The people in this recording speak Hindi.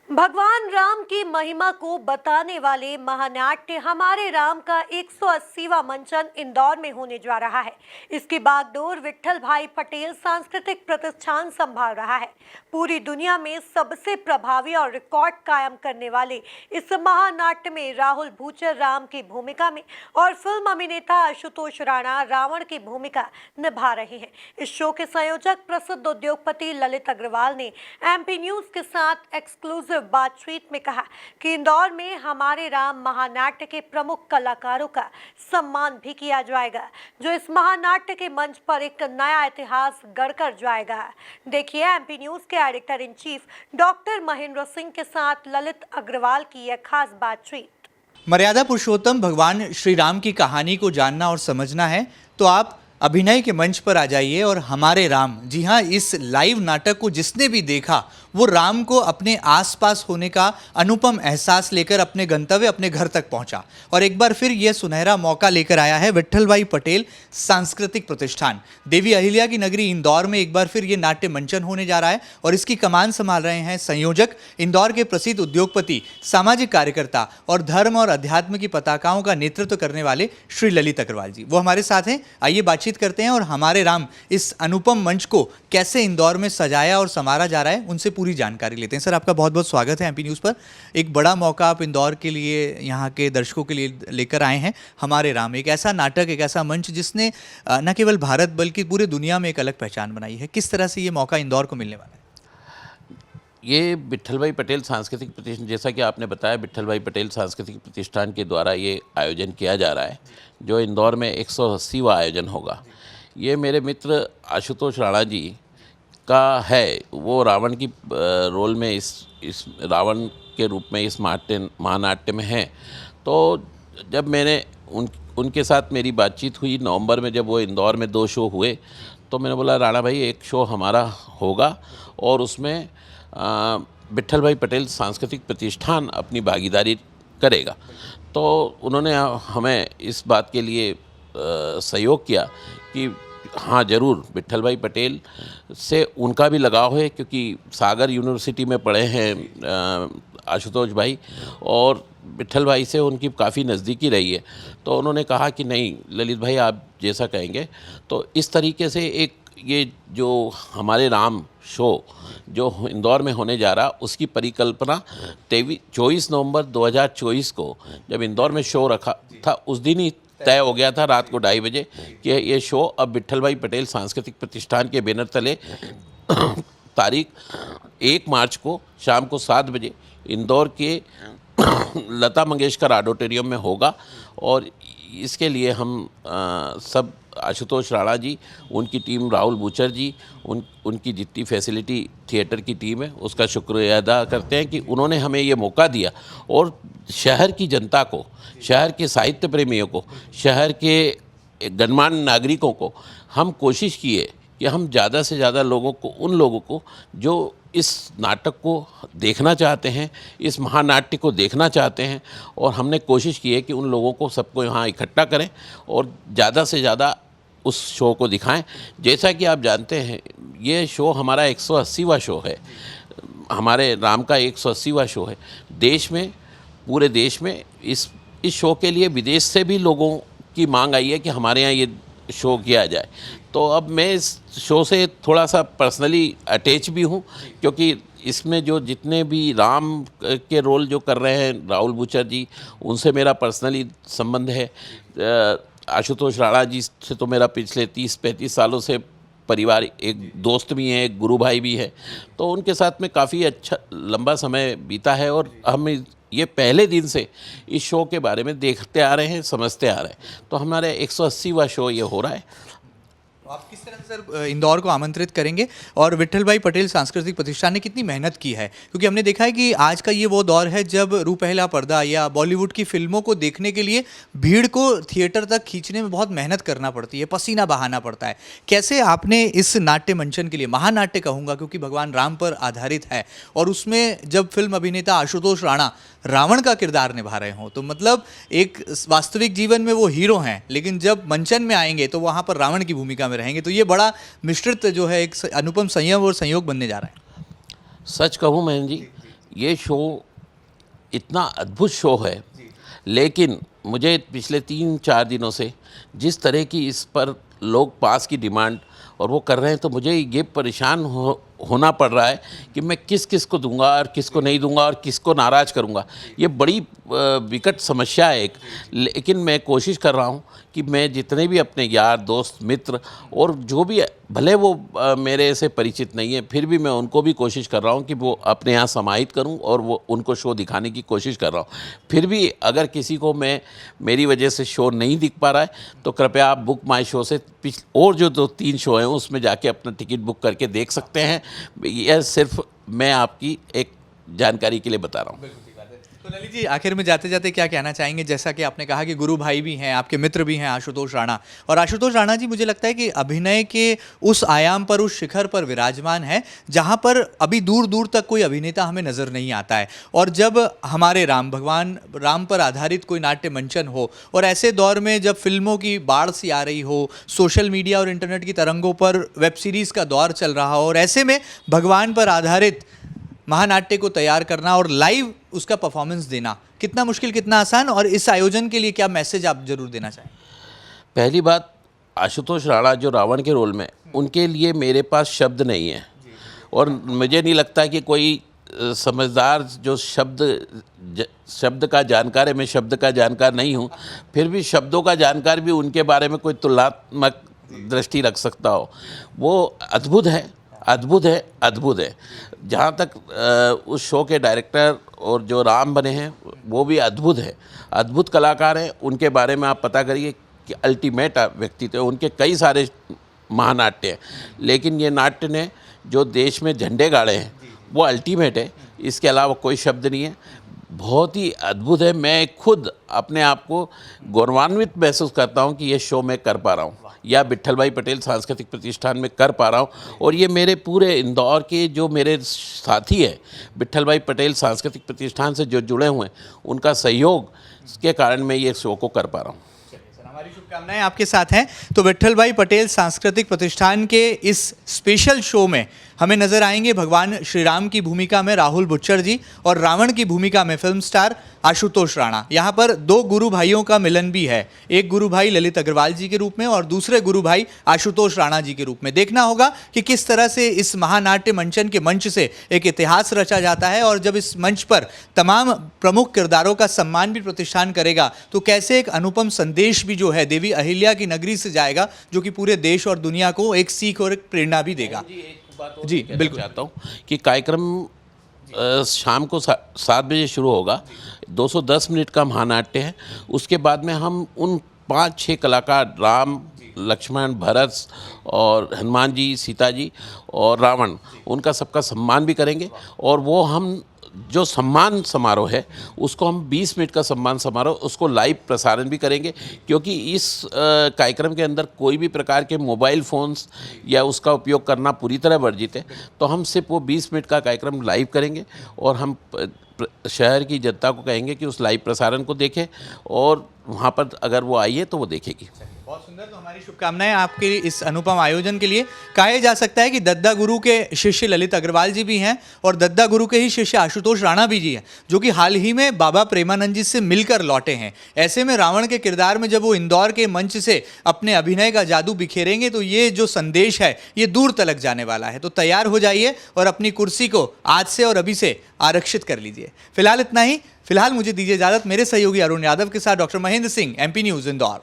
भगवान राम की महिमा को बताने वाले महानाट्य हमारे राम का 180वां मंचन इंदौर में होने जा रहा है। इसकी बागडोर विट्ठल भाई पटेल सांस्कृतिक प्रतिष्ठान संभाल रहा है। पूरी दुनिया में सबसे प्रभावी और रिकॉर्ड कायम करने वाले इस महानाट्य में राहुल भूचर राम की भूमिका में और फिल्म अभिनेता आशुतोष राणा रावण की भूमिका निभा रहे हैं। इस शो के संयोजक प्रसिद्ध उद्योगपति ललित अग्रवाल ने एमपी न्यूज के साथ एक्सक्लूसिव बातचीत में कहा कि इंदौर में हमारे राम महानाट्य के प्रमुख कलाकारों का सम्मान भी किया जाएगा, जो इस महानाट्य के मंच पर एक नया इतिहास गढ़कर जाएगा। देखिए एमपी न्यूज के editor in chief doctor Mahendra Singh के साथ ललित अग्रवाल की यह खास बातचीत। मर्यादा पुरुषोत्तम भगवान श्री राम की कहानी को जानना और समझना है तो आप अभिनय के मंच पर आ जाइए और हमारे राम, जी हाँ, इस लाइव नाटक को जिसने भी देखा वो राम को अपने आसपास होने का अनुपम एहसास लेकर अपने गंतव्य, अपने घर तक पहुंचा। और एक बार फिर यह सुनहरा मौका लेकर आया है विट्ठल भाई पटेल सांस्कृतिक प्रतिष्ठान देवी अहिल्या की नगरी इंदौर में। एक बार फिर ये नाट्य मंचन होने जा रहा है और इसकी कमान संभाल रहे हैं संयोजक, इंदौर के प्रसिद्ध उद्योगपति, सामाजिक कार्यकर्ता और धर्म और अध्यात्म की पताकाओं का नेतृत्व करने वाले श्री ललित अग्रवाल जी। वो हमारे साथ हैं, आइए बातचीत करते हैं और हमारे राम इस अनुपम मंच को कैसे इंदौर में सजाया और संवारा जा रहा है उनसे पूरी जानकारी लेते हैं। सर, आपका बहुत बहुत स्वागत है एमपी न्यूज़ पर। एक बड़ा मौका आप इंदौर के लिए, यहाँ के दर्शकों के लिए लेकर आए हैं। हमारे राम एक ऐसा नाटक, एक ऐसा मंच जिसने न केवल भारत बल्कि पूरे दुनिया में एक अलग पहचान बनाई है। किस तरह से ये मौका इंदौर को मिलने वाला है? ये विट्ठल भाई पटेल सांस्कृतिक प्रतिष्ठान, जैसा कि आपने बताया, विट्ठल भाई पटेल सांस्कृतिक प्रतिष्ठान के द्वारा ये आयोजन किया जा रहा है, जो इंदौर में 180वां आयोजन होगा। ये मेरे मित्र आशुतोष राणा जी का है। वो रावण की रोल में इस रावण के रूप में इस महानाट्य में हैं। तो जब मैंने उनके साथ मेरी बातचीत हुई नवंबर में, जब वो इंदौर में 2 शो हुए, तो मैंने बोला राणा भाई एक शो हमारा होगा और उसमें विट्ठल भाई पटेल सांस्कृतिक प्रतिष्ठान अपनी भागीदारी करेगा। तो उन्होंने हमें इस बात के लिए सहयोग किया कि हाँ ज़रूर, विट्ठल भाई पटेल से उनका भी लगाव है क्योंकि सागर यूनिवर्सिटी में पढ़े हैं आशुतोष भाई, और विट्ठल भाई से उनकी काफ़ी नज़दीकी रही है। तो उन्होंने कहा कि नहीं ललित भाई, आप जैसा कहेंगे। तो इस तरीके से एक ये जो हमारे राम शो जो इंदौर में होने जा रहा, उसकी परिकल्पना 24 नवंबर 2024 को जब इंदौर में शो रखा था, उस दिन ही तय हो गया था रात को 2:30 बजे कि ये शो अब विट्ठल भाई पटेल सांस्कृतिक प्रतिष्ठान के बैनर तले तारीख 1 मार्च को शाम को 7 बजे इंदौर के लता मंगेशकर ऑडिटोरियम में होगा। और इसके लिए हम सब आशुतोष राणा जी, उनकी टीम, राहुल भूचर जी, उनकी जितनी फैसिलिटी थिएटर की टीम है, उसका शुक्रिया अदा करते हैं कि उन्होंने हमें ये मौका दिया। और शहर की जनता को, शहर के साहित्य प्रेमियों को, शहर के गणमान्य नागरिकों को हम कोशिश किए कि हम ज़्यादा से ज़्यादा लोगों को, उन लोगों को जो इस नाटक को देखना चाहते हैं, इस महानाट्य को देखना चाहते हैं, और हमने कोशिश की है कि उन लोगों को सबको यहाँ इकट्ठा करें और ज़्यादा से ज़्यादा उस शो को दिखाएं। जैसा कि आप जानते हैं, ये शो हमारा 180वां शो है, हमारे राम का 180वां शो है। देश में, पूरे देश में इस शो के लिए विदेश से भी लोगों की मांग आई है कि हमारे यहाँ ये शो किया जाए। तो अब मैं इस शो से थोड़ा सा पर्सनली अटैच भी हूँ, क्योंकि इसमें जो जितने भी राम के रोल जो कर रहे हैं राहुल भूचर जी, उनसे मेरा पर्सनली संबंध है। आशुतोष राणा जी से तो मेरा पिछले 30-35 सालों से परिवार, एक दोस्त भी हैं, एक गुरु भाई भी है। तो उनके साथ में काफ़ी अच्छा लंबा समय बीता है और हम ये पहले दिन से इस शो के बारे में देखते आ रहे हैं, समझते आ रहे हैं। तो हमारे 180वां शो ये हो रहा है। आप किस तरह से सर इंदौर को आमंत्रित करेंगे, और विट्ठल भाई पटेल सांस्कृतिक प्रतिष्ठान ने कितनी मेहनत की है? क्योंकि हमने देखा है कि आज का ये वो दौर है जब रूपहला पर्दा या बॉलीवुड की फिल्मों को देखने के लिए भीड़ को थिएटर तक खींचने में बहुत मेहनत करना पड़ती है, पसीना बहाना पड़ता है। कैसे आपने इस नाट्य मंचन के लिए, महानाट्य कहूँगा क्योंकि भगवान राम पर आधारित है, और उसमें जब फिल्म अभिनेता आशुतोष राणा रावण का किरदार निभा रहे हों, तो मतलब एक वास्तविक जीवन में वो हीरो हैं, लेकिन जब मंचन में आएंगे तो वहाँ पर रावण की भूमिका में रहेंगे, तो ये बड़ा मिश्रित जो है एक अनुपम संयम और संयोग बनने जा रहा है। सच कहूँ मैं जी, ये शो इतना अद्भुत शो है, लेकिन मुझे पिछले 3-4 दिनों से जिस तरह की इस पर लोग पास की डिमांड और वो कर रहे हैं, तो मुझे ये परेशान होना पड़ रहा है कि मैं किस किस को दूंगा और किसको नहीं दूंगा और किसको नाराज़ करूंगा। ये बड़ी विकट समस्या है एक, लेकिन मैं कोशिश कर रहा हूं कि मैं जितने भी अपने यार दोस्त मित्र और जो भी, भले वो मेरे से परिचित नहीं है, फिर भी मैं उनको भी कोशिश कर रहा हूं कि वो अपने यहाँ समाहित करूं और वो उनको शो दिखाने की कोशिश कर रहा हूं। फिर भी अगर किसी को मेरी वजह से शो नहीं दिख पा रहा है तो कृपया आप बुक माई शो से और जो 2-3 शो हैं उसमें जाके अपना टिकट बुक करके देख सकते हैं। यह सिर्फ मैं आपकी एक जानकारी के लिए बता रहा हूँ। तो ललित जी, आखिर में जाते जाते क्या कहना चाहेंगे? जैसा कि आपने कहा कि गुरु भाई भी हैं, आपके मित्र भी हैं आशुतोष राणा, और आशुतोष राणा जी मुझे लगता है कि अभिनय के उस आयाम पर, उस शिखर पर विराजमान है जहां पर अभी दूर दूर तक कोई अभिनेता हमें नज़र नहीं आता है। और जब हमारे राम, भगवान राम पर आधारित कोई नाट्य मंचन हो, और ऐसे दौर में जब फिल्मों की बाढ़ सी आ रही हो, सोशल मीडिया और इंटरनेट की तरंगों पर वेब सीरीज़ का दौर चल रहा हो, और ऐसे में भगवान पर आधारित महानाट्य को तैयार करना और लाइव उसका परफॉर्मेंस देना कितना मुश्किल, कितना आसान, और इस आयोजन के लिए क्या मैसेज आप जरूर देना चाहें? पहली बात, आशुतोष राणा जो रावण के रोल में, उनके लिए मेरे पास शब्द नहीं है, और मुझे नहीं लगता कि कोई समझदार जो शब्द का जानकार है, मैं शब्द का जानकार नहीं हूँ, फिर भी शब्दों का जानकार भी उनके बारे में कोई तुलनात्मक दृष्टि रख सकता हो। वो अद्भुत है, अद्भुत है, अद्भुत है। जहाँ तक उस शो के डायरेक्टर और जो राम बने हैं वो भी अद्भुत है, अद्भुत कलाकार हैं। उनके बारे में आप पता करिए कि अल्टीमेट व्यक्तित्व है। उनके कई सारे महानाट्य हैं, लेकिन ये नाट्य ने जो देश में झंडे गाड़े हैं वो अल्टीमेट है। इसके अलावा कोई शब्द नहीं है, बहुत ही अद्भुत है। मैं खुद अपने आप को गौरवान्वित महसूस करता हूँ कि ये शो मैं कर पा रहा हूँ, या विट्ठल भाई पटेल सांस्कृतिक प्रतिष्ठान में कर पा रहा हूँ। और ये मेरे पूरे इंदौर के जो मेरे साथी हैं, विट्ठल भाई पटेल सांस्कृतिक प्रतिष्ठान से जो जुड़े हुए हैं, उनका सहयोग के कारण मैं ये शो को कर पा रहा हूँ। हमारी शुभकामनाएं आपके साथ हैं। तो विट्ठल भाई पटेल सांस्कृतिक प्रतिष्ठान के इस स्पेशल शो में हमें नजर आएंगे भगवान श्री राम की भूमिका में राहुल बुच्चर जी, और रावण की भूमिका में फिल्म स्टार आशुतोष राणा। यहाँ पर 2 गुरु भाइयों का मिलन भी है, एक गुरु भाई ललित अग्रवाल जी के रूप में और दूसरे गुरु भाई आशुतोष राणा जी के रूप में। देखना होगा कि किस तरह से इस महानाट्य मंचन के मंच से एक इतिहास रचा जाता है, और जब इस मंच पर तमाम प्रमुख किरदारों का सम्मान भी प्रतिष्ठान करेगा तो कैसे एक अनुपम संदेश भी जो है देवी अहिल्या की नगरी से जाएगा, जो कि पूरे देश और दुनिया को एक सीख और एक प्रेरणा भी देगा। जी बिल्कुल चाहता हूँ कि कार्यक्रम शाम को 7 बजे शुरू होगा। 210 मिनट का महानाट्य है। उसके बाद में हम उन 5-6 कलाकार, राम, लक्ष्मण, भरत और हनुमान जी, सीता जी और रावण, उनका सबका सम्मान भी करेंगे। और वो हम जो सम्मान समारोह है उसको हम 20 मिनट का सम्मान समारोह उसको लाइव प्रसारण भी करेंगे, क्योंकि इस कार्यक्रम के अंदर कोई भी प्रकार के मोबाइल फ़ोन्स या उसका उपयोग करना पूरी तरह वर्जित है। तो हम सिर्फ वो 20 मिनट का कार्यक्रम लाइव करेंगे, और हम शहर की जनता को कहेंगे कि उस लाइव प्रसारण को देखें, और वहाँ पर अगर वो आई है तो वो देखेगी। बहुत सुंदर। तो हमारी शुभकामनाएं आपके इस अनुपम आयोजन के लिए। कहा जा सकता है कि दद्दा गुरु के शिष्य ललित अग्रवाल जी भी हैं, और दद्दा गुरु के ही शिष्य आशुतोष राणा भी जी हैं, जो कि हाल ही में बाबा प्रेमानंद जी से मिलकर लौटे हैं। ऐसे में रावण के किरदार में जब वो इंदौर के मंच से अपने अभिनय का जादू बिखेरेंगे तो ये जो संदेश है ये दूर तलक जाने वाला है। तो तैयार हो जाइए और अपनी कुर्सी को आज से और अभी से आरक्षित कर लीजिए। फिलहाल इतना ही। फिलहाल मुझे दीजिए इजाजत। मेरे सहयोगी अरुण यादव के साथ doctor Mahendra Singh, MP news Indore.